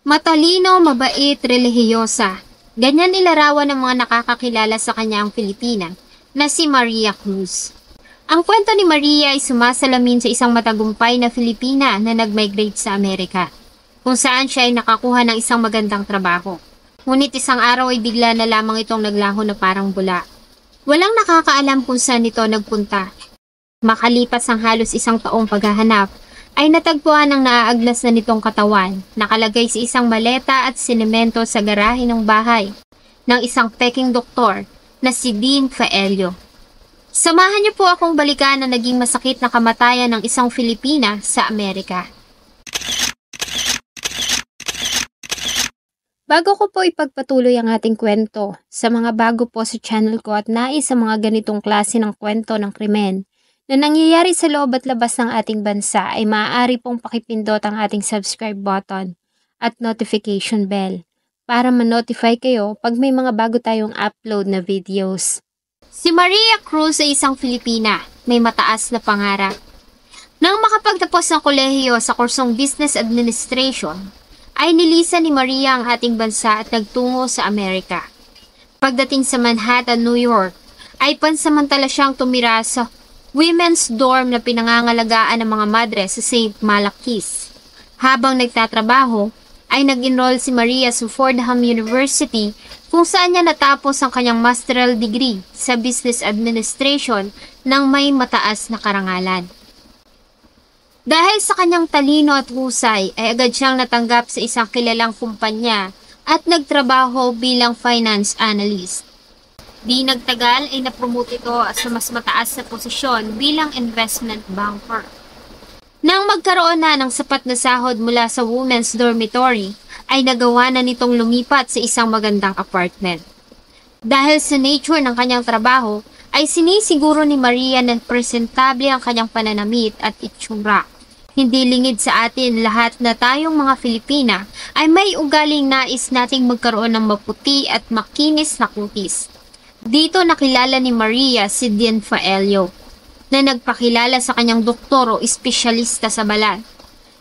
Matalino, mabait, relihiyosa. Ganyan ilarawan ng mga nakakakilala sa kanya ang Pilipina na si Maria Cruz. Ang kwento ni Maria ay sumasalamin sa isang matagumpay na Filipina na nag-migrate sa Amerika, kung saan siya ay nakakuha ng isang magandang trabaho. Ngunit isang araw ay bigla na lamang itong naglaho na parang bula. Walang nakakaalam kung saan ito nagpunta. Makalipas ang halos isang taong paghahanap, ay natagpuan ang naaagnas na nitong katawan, nakalagay sa isang maleta at sinemento sa garahe ng bahay ng isang peking doktor na si Dean Faelio. Samahan niyo po akong balikan ang naging masakit na kamatayan ng isang Filipina sa Amerika. Bago ko po ipagpatuloy ang ating kwento, sa mga bago po sa channel ko at nais sa mga ganitong klase ng kwento ng krimen, na nangyayari sa loob at labas ng ating bansa ay maaari pong pakipindot ang ating subscribe button at notification bell para ma-notify kayo pag may mga bago tayong upload na videos. Si Maria Cruz ay isang Filipina, may mataas na pangarap. Nang makapagtapos ng kolehiyo sa kursong Business Administration, ay nilisan ni Maria ang ating bansa at nagtungo sa Amerika. Pagdating sa Manhattan, New York, ay pansamantala siyang tumira sa women's dorm na pinangangalagaan ng mga madre sa St. Malakis. Habang nagtatrabaho, ay nag-enroll si Maria sa Fordham University kung saan niya natapos ang kanyang masteral degree sa Business Administration ng may mataas na karangalan. Dahil sa kanyang talino at husay, ay agad siyang natanggap sa isang kilalang kumpanya at nagtrabaho bilang finance analyst. Di nagtagal ay napromote ito sa mas mataas na posisyon bilang investment banker. Nang magkaroon na ng sapat na sahod mula sa women's dormitory, ay nagawa na nitong lumipat sa isang magandang apartment. Dahil sa nature ng kanyang trabaho, ay sinisiguro ni Maria na presentable ang kanyang pananamit at itsura. Hindi lingid sa atin lahat na tayong mga Filipina ay may ugaling nais nating magkaroon ng maputi at makinis na kutis. Dito nakilala ni Maria si Dean Faelio, na nagpakilala sa kanyang doktor o espesyalista sa balat.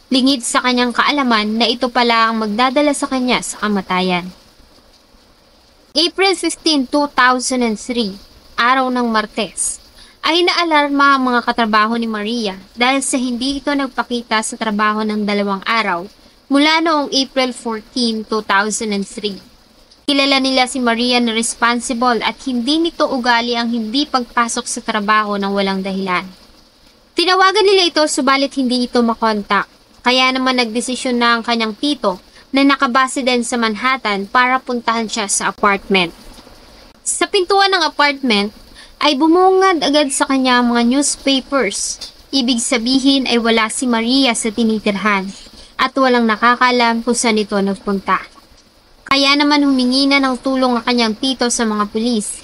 Lingid sa kanyang kaalaman na ito pala ang magdadala sa kanya sa kamatayan. April 15, 2003, araw ng Martes, ay naalarma ang mga katrabaho ni Maria dahil sa hindi ito nagpakita sa trabaho ng 2 araw mula noong April 14, 2003. Kilala nila si Maria na responsible at hindi nito ugali ang hindi pagpasok sa trabaho ng walang dahilan. Tinawagan nila ito subalit hindi ito makontak, kaya naman nagdesisyon na ang kanyang tito na nakabase din sa Manhattan para puntahan siya sa apartment. Sa pintuan ng apartment ay bumungad agad sa kanya ang mga newspapers. Ibig sabihin ay wala si Maria sa tinitirhan at walang nakakaalam kung saan ito nagpunta. Kaya naman humingi na ng tulong ang kanyang tito sa mga pulis.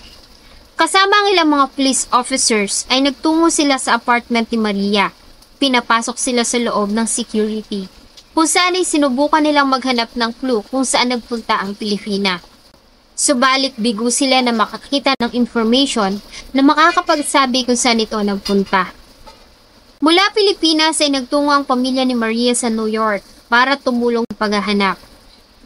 Kasama ang ilang mga police officers ay nagtungo sila sa apartment ni Maria. Pinapasok sila sa loob ng security, kung saan ay sinubukan nilang maghanap ng clue kung saan nagpunta ang Pilipina. Subalit bigo sila na makakita ng information na makakapagsabi kung saan ito nagpunta. Mula Pilipinas ay nagtungo ang pamilya ni Maria sa New York para tumulong sa paghahanap.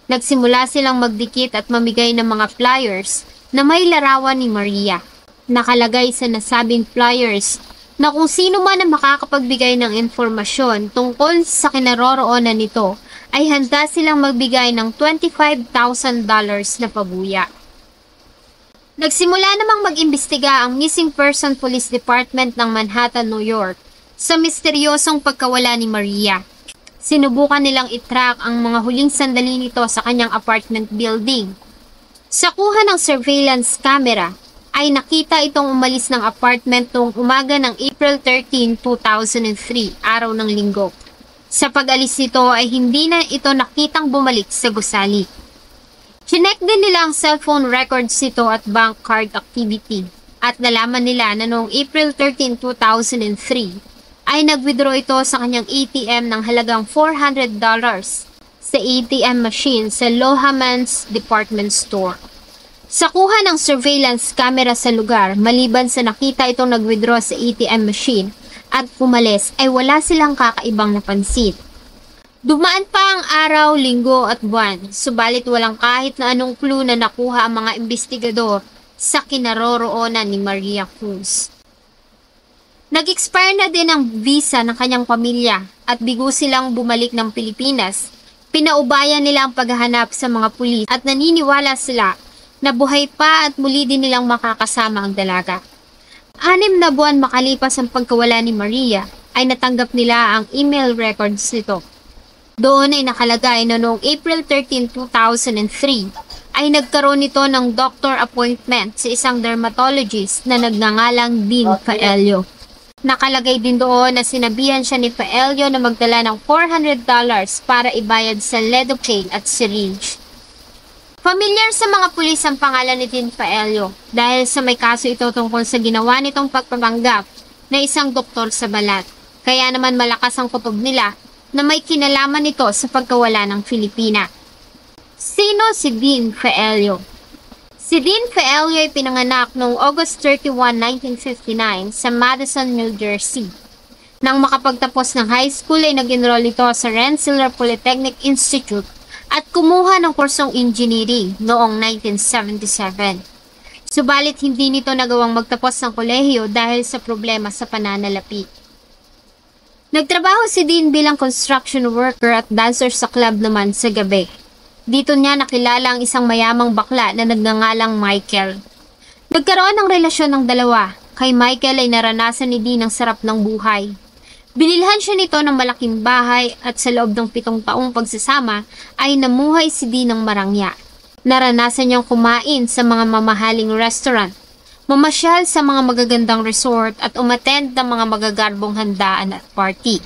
Nagsimula silang magdikit at mamigay ng mga flyers na may larawan ni Maria. Nakalagay sa nasabing flyers na kung sino man ang makakapagbigay ng informasyon tungkol sa kinaroroonan nito ay handa silang magbigay ng $25,000 na pabuya. Nagsimula namang mag-imbestiga ang Missing Person Police Department ng Manhattan, New York sa misteryosong pagkawala ni Maria. Sinubukan nilang itrack ang mga huling sandali nito sa kanyang apartment building. Sa kuha ng surveillance camera, ay nakita itong umalis ng apartment noong umaga ng April 13, 2003, araw ng linggo. Sa pag-alis nito ay hindi na ito nakitang bumalik sa gusali. Chinek din nila ang cellphone records nito at bank card activity at nalaman nila na noong April 13, 2003, ay nag-withdraw ito sa kanyang ATM ng halagang $400 sa ATM machine sa Lohamans Department Store. Sa kuha ng surveillance camera sa lugar, maliban sa nakita itong nag-withdraw sa ATM machine at pumalis ay wala silang kakaibang napansin. Dumaan pa ang araw, linggo at buwan, subalit walang kahit na anong clue na nakuha ang mga investigador sa kinaroroonan ni Maria Cruz. Nag-expire na din ang visa ng kanyang pamilya at bigo silang bumalik ng Pilipinas. Pinaubayan nila ang paghahanap sa mga pulis at naniniwala sila na buhay pa at muli din nilang makakasama ang dalaga. 6 na buwan makalipas ang pagkawala ni Maria ay natanggap nila ang email records nito. Doon ay nakalagay na noong April 13, 2003 ay nagkaroon nito ng doctor appointment sa isang dermatologist na nagngangalang Dean Faelio. Nakalagay din doon na sinabihan siya ni Faelio na magdala ng $400 para ibayad sa lidocaine at syringe. Familiar sa mga pulis ang pangalan ni Dean Faelio dahil sa may kaso ito tungkol sa ginawa nitong pagpapanggap na isang doktor sa balat. Kaya naman malakas ang kutob nila na may kinalaman nito sa pagkawala ng Filipina. Sino si Dean Faelio? Si Dean Faelio ay pinanganak noong August 31, 1959 sa Madison, New Jersey. Nang makapagtapos ng high school ay nag-enroll ito sa Rensselaer Polytechnic Institute at kumuha ng kursong engineering noong 1977. Subalit hindi nito nagawang magtapos ng kolehiyo dahil sa problema sa pananalapi. Nagtrabaho si Dean bilang construction worker at dancer sa club naman sa gabi. Dito niya nakilala ang isang mayamang bakla na nagngangalang Michael. Nagkaroon ng relasyon ng dalawa. Kay Michael ay naranasan ni Dean ang sarap ng buhay. Binilhan siya nito ng malaking bahay at sa loob ng 7 taong pagsasama ay namuhay si Dean ng marangya. Naranasan niyang kumain sa mga mamahaling restaurant, mamasyal sa mga magagandang resort at umattend ng mga magagarbong handaan at party.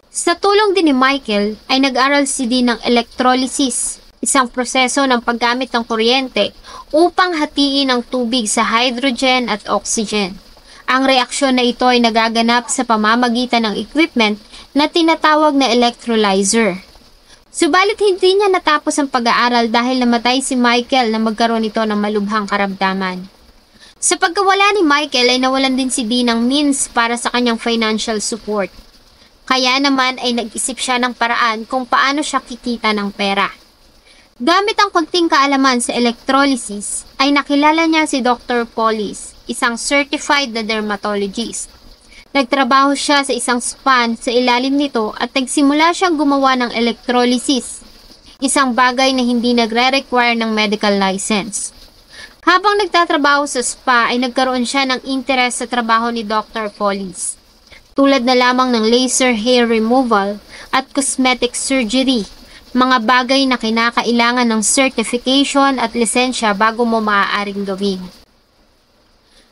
Sa tulong din ni Michael ay nag-aral si Dean ng electrolysis, isang proseso ng paggamit ng kuryente upang hatiin ang tubig sa hydrogen at oxygen. Ang reaksyon na ito ay nagaganap sa pamamagitan ng equipment na tinatawag na electrolyzer. Subalit hindi niya natapos ang pag-aaral dahil namatay si Michael na magkaroon ito ng malubhang karamdaman. Sa pagkawala ni Michael ay nawalan din si Dean ng means para sa kanyang financial support. Kaya naman ay nag-isip siya ng paraan kung paano siya kikita ng pera. Gamit ang konting kaalaman sa electrolysis ay nakilala niya si Dr. Paulis, isang certified na dermatologist. Nagtrabaho siya sa isang spa sa ilalim nito at nagsimula siyang gumawa ng electrolysis, isang bagay na hindi nagre-require ng medical license. Habang nagtatrabaho sa spa ay nagkaroon siya ng interes sa trabaho ni Dr. Paulis, tulad na lamang ng laser hair removal at cosmetic surgery, mga bagay na kinakailangan ng certification at lisensya bago mo maaaring gawin.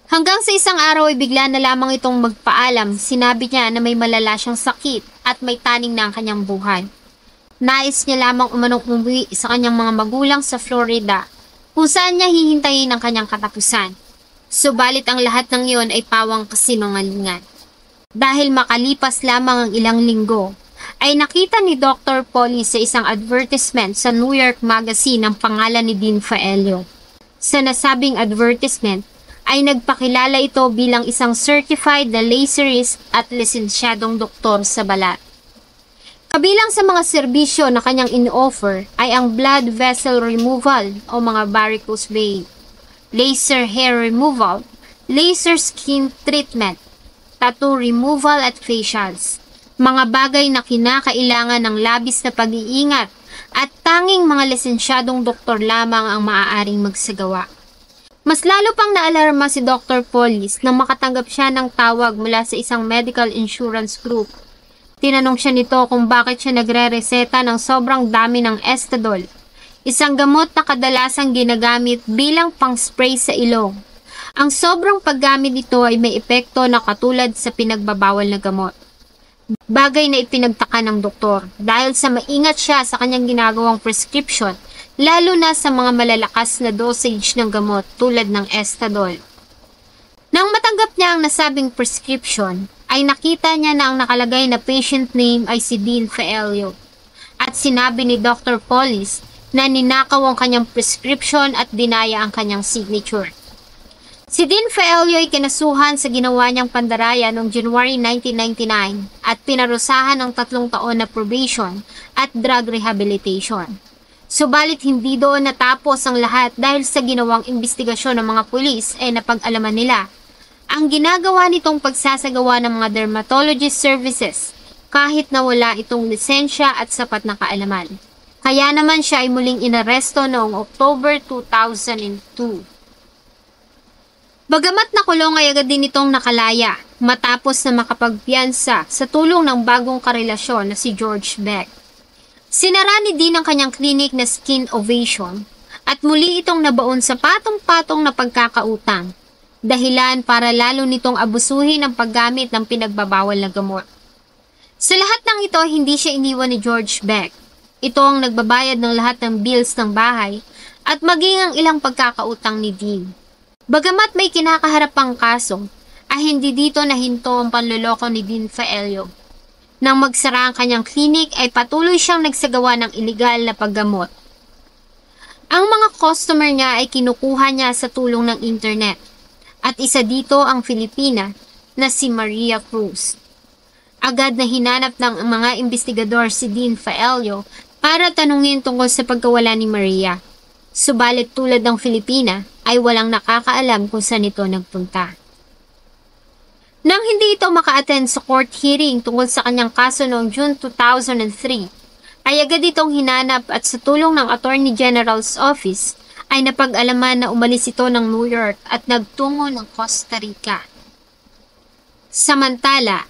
Hanggang sa isang araw ay bigla na lamang itong magpaalam, sinabi niya na may malala siyang sakit at may taning na ang kanyang buhay. Nais niya lamang umanong umuwi sa kanyang mga magulang sa Florida, kung saan niya hihintayin ang kanyang katapusan. Subalit ang lahat ng iyon ay pawang kasinungalingan. Dahil makalipas lamang ang ilang linggo, ay nakita ni Dr. Paulis sa isang advertisement sa New York Magazine ang pangalan ni Dean Faelio. Sa nasabing advertisement, ay nagpakilala ito bilang isang certified na laserist at lisensyadong doktor sa balat. Kabilang sa mga serbisyo na kanyang in-offer ay ang blood vessel removal o mga varicose vein, laser hair removal, laser skin treatment, tattoo removal at facials, mga bagay na kinakailangan ng labis na pag-iingat at tanging mga lisensyadong doktor lamang ang maaaring magsagawa. Mas lalo pang naalarma si Dr. Paulis nang makatanggap siya ng tawag mula sa isang medical insurance group. Tinanong siya nito kung bakit siya nagre-reseta ng sobrang dami ng Estadol, isang gamot na kadalasang ginagamit bilang pang-spray sa ilong. Ang sobrang paggamit nito ay may epekto na katulad sa pinagbabawal na gamot. Bagay na ipinagtaka ng doktor dahil sa maingat siya sa kanyang ginagawang prescription, lalo na sa mga malalakas na dosage ng gamot tulad ng Estadol. Nang matanggap niya ang nasabing prescription, ay nakita niya na ang nakalagay na patient name ay si Dean Faelio. At sinabi ni Dr. Paulis na ninakaw ang kanyang prescription at dinaya ang kanyang signature. Si Dean Faelio ay kinasuhan sa ginawa niyang pandaraya noong January 1999 at pinarusahan ng 3 taon na probation at drug rehabilitation. Subalit hindi doon natapos ang lahat dahil sa ginawang investigasyon ng mga pulis ay napag-alaman nila ang ginagawa nitong pagsasagawa ng mga dermatologist services kahit na wala itong lisensya at sapat na kaalaman. Kaya naman siya ay muling inaresto noong October 2002. Bagamat nakulong ay agad din itong nakalaya matapos na makapagpiyansa sa tulong ng bagong karelasyon na si George Beck. Sinara ni Dean ang kanyang clinic na Skin Ovation at muli itong nabaon sa patong-patong na pagkakautang, dahilan para lalo nitong abusuhin ang paggamit ng pinagbabawal na gamot. Sa lahat ng ito, hindi siya iniwan ni George Beck. Ito ang nagbabayad ng lahat ng bills ng bahay at maging ang ilang pagkakautang ni Dean. Bagamat may kinakaharap pang kaso, ay hindi dito nahinto ang panloloko ni Dean Faelio. Nang magsara ang kanyang clinic ay patuloy siyang nagsagawa ng iligal na paggamot. Ang mga customer niya ay kinukuha niya sa tulong ng internet at isa dito ang Filipina na si Maria Cruz. Agad na hinanap ng mga investigador si Dean Faelio para tanungin tungkol sa pagkawala ni Maria. Subalit tulad ng Filipina ay walang nakakaalam kung saan ito nagpunta. Nang hindi ito maka-attend sa court hearing tungkol sa kanyang kaso noong June 2003, ay agad itong hinanap at sa tulong ng Attorney General's Office ay napag-alaman na umalis ito ng New York at nagtungo ng Costa Rica. Samantala,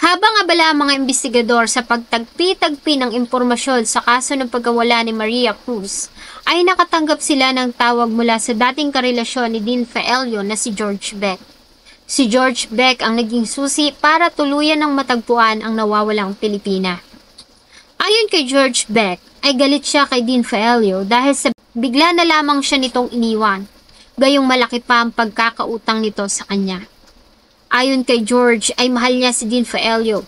habang abala ang mga investigador sa pagtagpi-tagpi ng impormasyon sa kaso ng pagkawala ni Maria Cruz, ay nakatanggap sila ng tawag mula sa dating karelasyon ni Dean Faelio na si George Beck. Si George Beck ang naging susi para tuluyan ng matagpuan ang nawawalang Pilipina. Ayon kay George Beck, ay galit siya kay Dean Faelio dahil sa bigla na lamang siya nitong iniwan, gayong malaki pa ang pagkakautang nito sa kanya. Ayon kay George ay mahal niya si Dean Faelio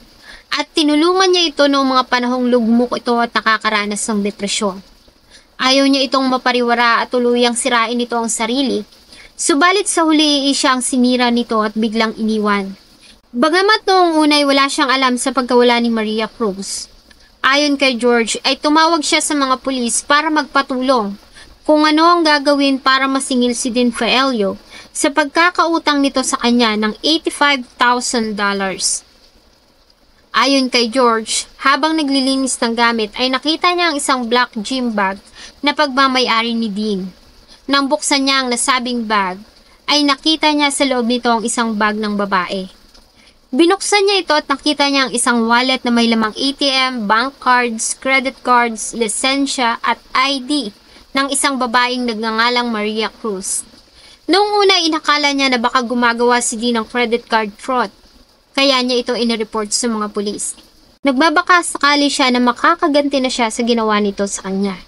at tinulungan niya ito noong mga panahong lugmok ito at nakakaranas ng depresyon. Ayaw niya itong mapariwara at tuluyang sirain ito ang sarili, subalit sa huli siya ang sinira nito at biglang iniwan. Bagamat noong unay wala siyang alam sa pagkawala ni Maria Cruz. Ayon kay George ay tumawag siya sa mga pulis para magpatulong kung ano ang gagawin para masingil si Dean Faelio sa pagkakautang nito sa kanya ng $85,000. Ayon kay George, habang naglilinis ng gamit ay nakita niya ang isang black gym bag na pagmamayari ni Dean. Nang buksan niya ang nasabing bag, ay nakita niya sa loob nito ang isang bag ng babae. Binuksan niya ito at nakita niya ang isang wallet na may lamang ATM, bank cards, credit cards, lisensya at ID ng isang babaeng nagngangalang Maria Cruz. Noong una inakala niya na baka gumagawa si Dean ng credit card fraud, kaya niya ito inireport sa mga pulis. Nagbabaka sakali siya na makakaganti na siya sa ginawa nito sa kanya.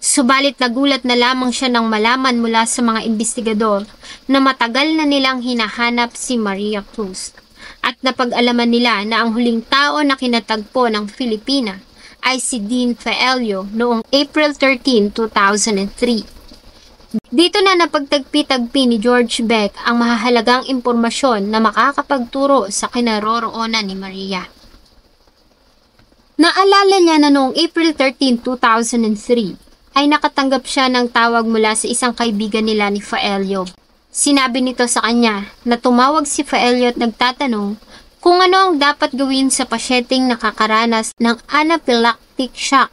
Subalit nagulat na lamang siya nang malaman mula sa mga investigador na matagal na nilang hinahanap si Maria Cruz at napag-alaman nila na ang huling tao na kinatagpo ng Filipina ay si Dean Faelio noong April 13, 2003. Dito na napagtagpi-tagpi ni George Beck ang mahahalagang impormasyon na makakapagturo sa kinaroroonan ni Maria. Naalala niya na noong April 13, 2003 ay nakatanggap siya ng tawag mula sa isang kaibigan nila ni Faelio. Sinabi nito sa kanya na tumawag si Faelio at nagtatanong kung ano ang dapat gawin sa pasyenteng nakakaranas ng anaphylactic shock,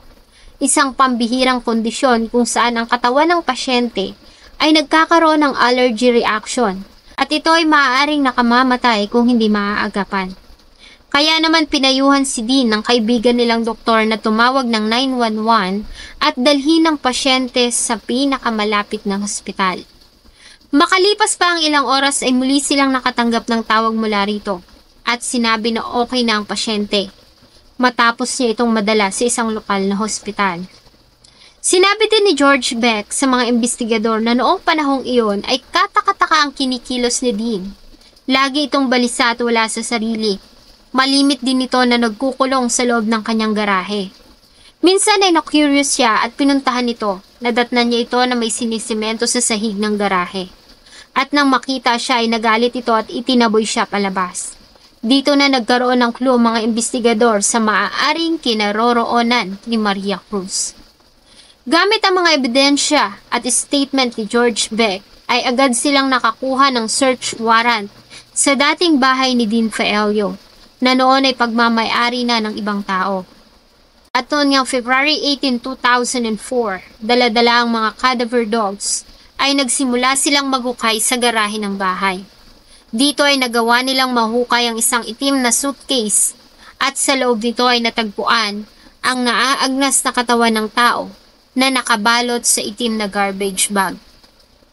isang pambihirang kondisyon kung saan ang katawan ng pasyente ay nagkakaroon ng allergy reaction at ito ay maaaring nakamamatay kung hindi maaagapan. Kaya naman pinayuhan si Dean ng kaibigan nilang doktor na tumawag ng 911 at dalhin ang pasyente sa pinakamalapit na hospital. Makalipas pa ang ilang oras ay muli silang nakatanggap ng tawag mula rito at sinabi na okay na ang pasyente matapos niya itong madala sa isang lokal na hospital. Sinabi din ni George Beck sa mga investigador na noong panahong iyon ay katakataka ang kinikilos ni Dean. Lagi itong balisa at wala sa sarili. Malimit din ito na nagkukulong sa loob ng kanyang garahe. Minsan ay na-curious siya at pinuntahan ito. Nadatnan niya ito na may sinisemento sa sahig ng garahe. At nang makita siya ay nagalit ito at itinaboy siya palabas. Dito na nagkaroon ng clue mga investigador sa maaaring kinaroroonan ni Maria Cruz. Gamit ang mga ebidensya at statement ni George Beck ay agad silang nakakuha ng search warrant sa dating bahay ni Dean Faelio na noon ay pagmamay-ari na ng ibang tao. At noon ngang February 18, 2004, dala-dala ang mga cadaver dogs ay nagsimula silang maghukay sa garahe ng bahay. Dito ay nagawa nilang mahukay ang isang itim na suitcase at sa loob nito ay natagpuan ang naaagnas na katawan ng tao na nakabalot sa itim na garbage bag.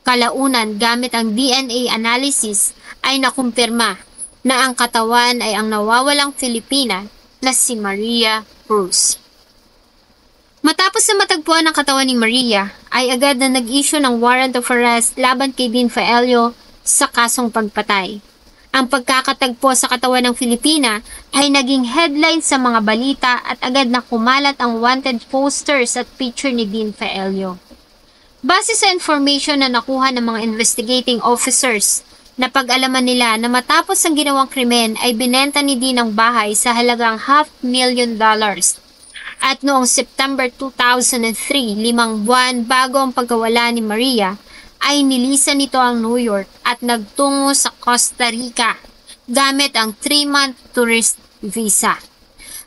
Kalaunan gamit ang DNA analysis ay nakumpirma na ang katawan ay ang nawawalang Filipina na si Maria Cruz. Matapos na matagpuan ang katawan ni Maria, ay agad na nag-issue ng warrant of arrest laban kay Dean Faelio sa kasong pagpatay. Ang pagkakatagpo sa katawan ng Filipina ay naging headline sa mga balita at agad na kumalat ang wanted posters at picture ni Dean Faelio. Base sa information na nakuha ng mga investigating officers, napag-alaman nila na matapos ang ginawang krimen ay binenta ni Dean ang bahay sa halagang $500,000. At noong September 2003, 5 buwan bago ang pagkawala ni Maria, ay nilisan nito ang New York at nagtungo sa Costa Rica gamit ang 3-month tourist visa.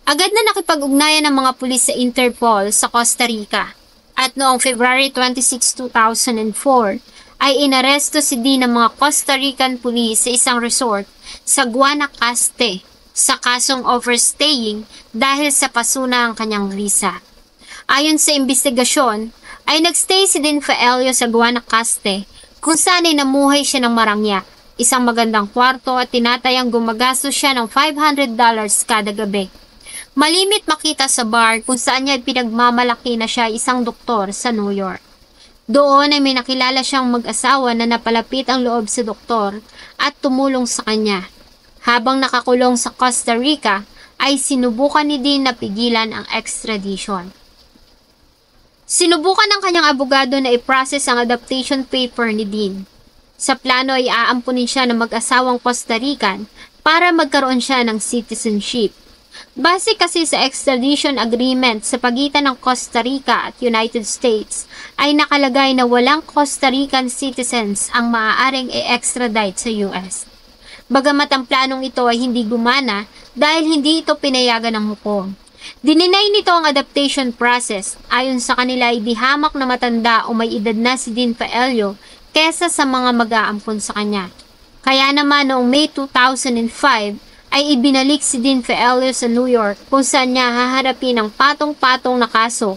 Agad na nakipag-ugnayan ng mga pulis sa Interpol sa Costa Rica at noong February 26, 2004 ay inaresto si Dean ng mga Costa Rican police sa isang resort sa Guanacaste sa kasong overstaying dahil sa pasuna ang kanyang visa. Ayon sa investigasyon, ay nagstay si Dean Faelio sa Guanacaste kung saan ay namuhay siya ng marangya, isang magandang kwarto at tinatayang gumagastos siya ng $500 kada gabi. Malimit makita sa bar kung saan niya pinagmamalaki na siya isang doktor sa New York. Doon ay may nakilala siyang mag-asawa na napalapit ang loob sa doktor at tumulong sa kanya. Habang nakakulong sa Costa Rica, ay sinubukan ni Dean na pigilan ang extradition. Sinubukan ng kanyang abogado na i-process ang adaptation paper ni Dean. Sa plano ay aampunin siya ng mag-asawang Costa Rican para magkaroon siya ng citizenship. Base kasi sa extradition agreement sa pagitan ng Costa Rica at United States, ay nakalagay na walang Costa Rican citizens ang maaaring i-extradite sa US. Bagamat ang planong ito ay hindi gumana dahil hindi ito pinayagan ng hukom. Dininay nito ang adaptation process. Ayon sa kanila ay di hamak na matanda o may edad na si Dean Faelio kesa sa mga mag-aampon sa kanya. Kaya naman noong May 2005 ay ibinalik si Dean Faelio sa New York kung saan niya haharapin ang patong-patong na kaso.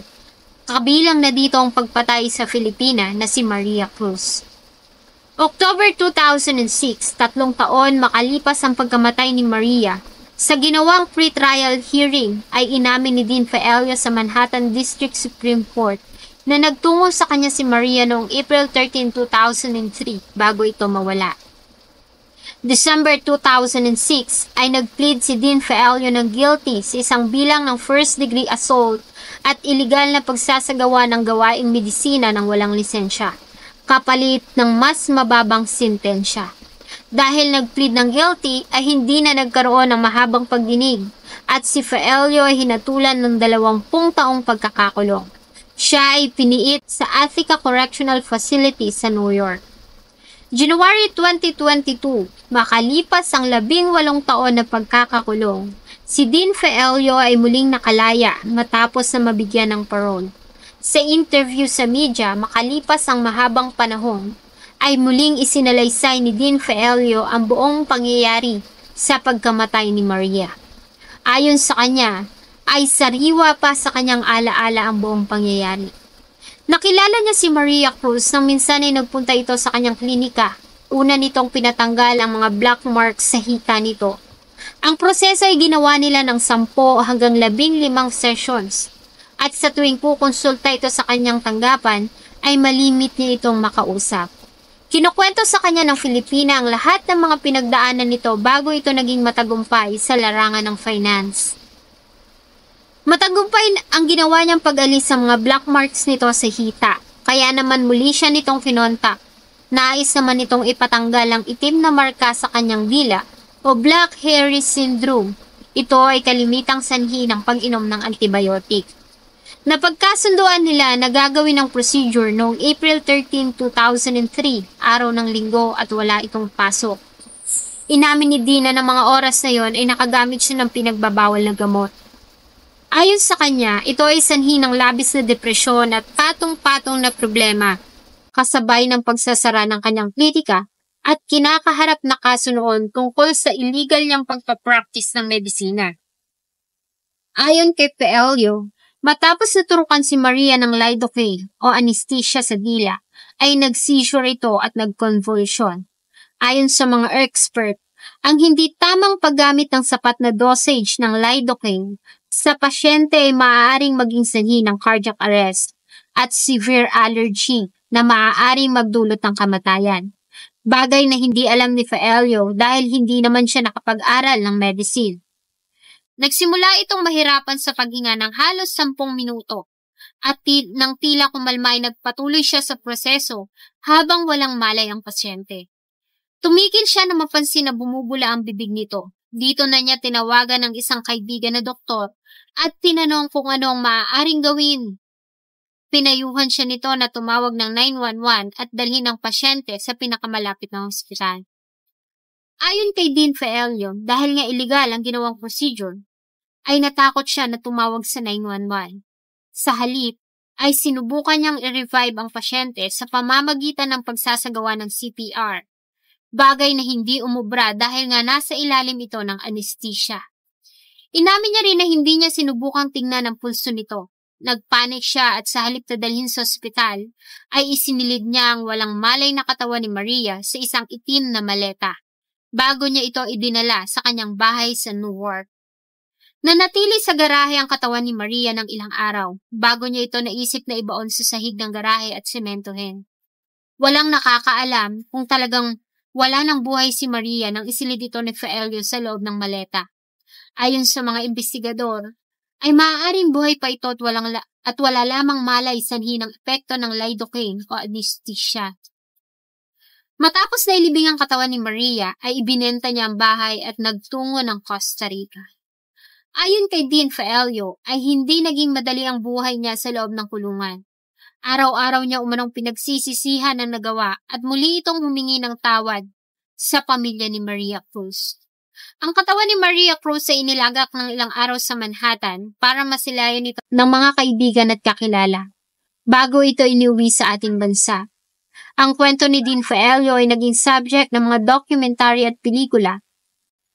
Kabilang na dito ang pagpatay sa Filipina na si Maria Cruz. October 2006, 3 taon makalipas ang pagkamatay ni Maria, sa ginawang pre-trial hearing ay inamin ni Dean Faelio sa Manhattan District Supreme Court na nagtungo sa kanya si Maria noong April 13, 2003 bago ito mawala. December 2006 ay nag-plead si Dean Faelio ng guilty sa isang bilang ng first-degree assault at iligal na pagsasagawa ng gawaing medisina ng walang lisensya, kapalit ng mas mababang sintensya. Dahil nag-plead ng guilty ay hindi na nagkaroon ng mahabang pagdinig at si Faelio ay hinatulan ng 20 taong pagkakakulong. Siya ay piniit sa Attica Correctional Facility sa New York. January 2022, makalipas ang 18 taon na pagkakakulong, si Dean Faelio ay muling nakalaya matapos na mabigyan ng parole. Sa interview sa media makalipas ang mahabang panahon, ay muling isinalaysay ni Dean Faelio ang buong pangyayari sa pagkamatay ni Maria. Ayon sa kanya, ay sariwa pa sa kanyang alaala ang buong pangyayari. Nakilala niya si Maria Cruz nang minsan ay nagpunta ito sa kanyang klinika. Una nitong pinatanggal ang mga black marks sa hita nito. Ang proseso ay ginawa nila ng 10 hanggang 15 sessions. At sa tuwing pukonsulta ito sa kanyang tanggapan, ay malimit niya itong makausap. Kinukwento sa kanya ng Filipina ang lahat ng mga pinagdaanan nito bago ito naging matagumpay sa larangan ng finance. Matagumpay ang ginawa niyang pag-alis sa mga black marks nito sa hita, kaya naman muli siya nitong kinontak. Nais naman itong ipatanggal ang itim na marka sa kanyang dila o Black Hairy Syndrome. Ito ay kalimitang sanhi ng pag-inom ng antibiotic. Napagkasunduan nila na gagawin ang procedure noong April 13, 2003, araw ng linggo at wala itong pasok. Inamin ni Dina na mga oras na yon ay nakagamit siya ng pinagbabawal na gamot. Ayon sa kanya, ito ay sanhi ng labis na depresyon at patong-patong na problema, kasabay ng pagsasara ng kanyang klinika at kinakaharap na kaso noon tungkol sa illegal niyang pagpapractice ng medisina. Ayon kay Peelio, matapos naturukan si Maria ng lidocaine o anesthesia sa dila, ay nag-seizure ito at nag-convulsion. Ayon sa mga expert, ang hindi tamang paggamit ng sapat na dosage ng lidocaine sa pasyente ay maaaring maging sanhi ng cardiac arrest at severe allergy na maaaring magdulot ng kamatayan. Bagay na hindi alam ni Faelio dahil hindi naman siya nakapag-aral ng medicine. Nagsimula itong mahirapan sa paghinga ng halos 10 minuto at nang tila kumalma ay nagpatuloy siya sa proseso habang walang malay ang pasyente. Tumigil siya na mapansin na bumubula ang bibig nito. Dito na niya tinawagan ng isang kaibigan na doktor at tinanong kung ano ang maaaring gawin. Pinayuhan siya nito na tumawag ng 911 at dalhin ang pasyente sa pinakamalapit na ospital. Ayon kay Dean Faelio, dahil nga iligal ang ginawang procedure, ay natakot siya na tumawag sa 911. Sa halip, ay sinubukan niyang i-revive ang pasyente sa pamamagitan ng pagsasagawa ng CPR. Bagay na hindi umubra dahil nga nasa ilalim ito ng anesthesia. Inamin niya rin na hindi niya sinubukang tingnan ang pulso nito. Nagpanik siya at sa halip na dalhin sa ospital, ay isinilid niya ang walang malay na katawan ni Maria sa isang itim na maleta, bago niya ito idinala sa kanyang bahay sa Newark. Nanatili sa garahe ang katawan ni Maria ng ilang araw, bago niya ito naisip na ibaon sa sahig ng garahe at sementohin. Walang nakakaalam kung talagang wala ng buhay si Maria nang isilid ito ni Faelio sa loob ng maleta. Ayon sa mga investigador, ay maaaring buhay pa ito at wala lamang malay sanhi ng epekto ng lidocaine o anesthesia. Matapos na ilibing ang katawan ni Maria, ay ibinenta niya ang bahay at nagtungo ng Costa Rica. Ayon kay Dean Faelio, ay hindi naging madali ang buhay niya sa loob ng kulungan. Araw-araw niya umanong pinagsisisihan ang nagawa at muli itong humingi ng tawad sa pamilya ni Maria Cruz. Ang katawan ni Maria Cruz ay inilagak ng ilang araw sa Manhattan para masilayan ito ng mga kaibigan at kakilala, bago ito iniuwi sa ating bansa. Ang kwento ni Dean Faelio ay naging subject ng mga documentary at pelikula.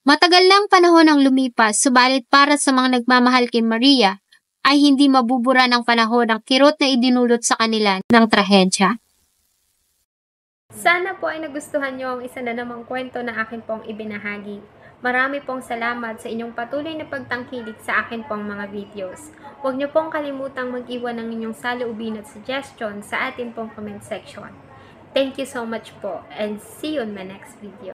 Matagal lang panahon ang lumipas, subalit para sa mga nagmamahal kay Maria, ay hindi mabubura ng panahon ang kirot na idinulot sa kanila ng trahedya. Sana po ay nagustuhan niyo ang isa na namang kwento na akin pong ibinahagi. Marami pong salamat sa inyong patuloy na pagtangkilik sa akin pong mga videos. Huwag niyo pong kalimutang mag-iwan ng inyong saloobin at suggestion sa atin pong comment section. Thank you so much po and see you in my next video.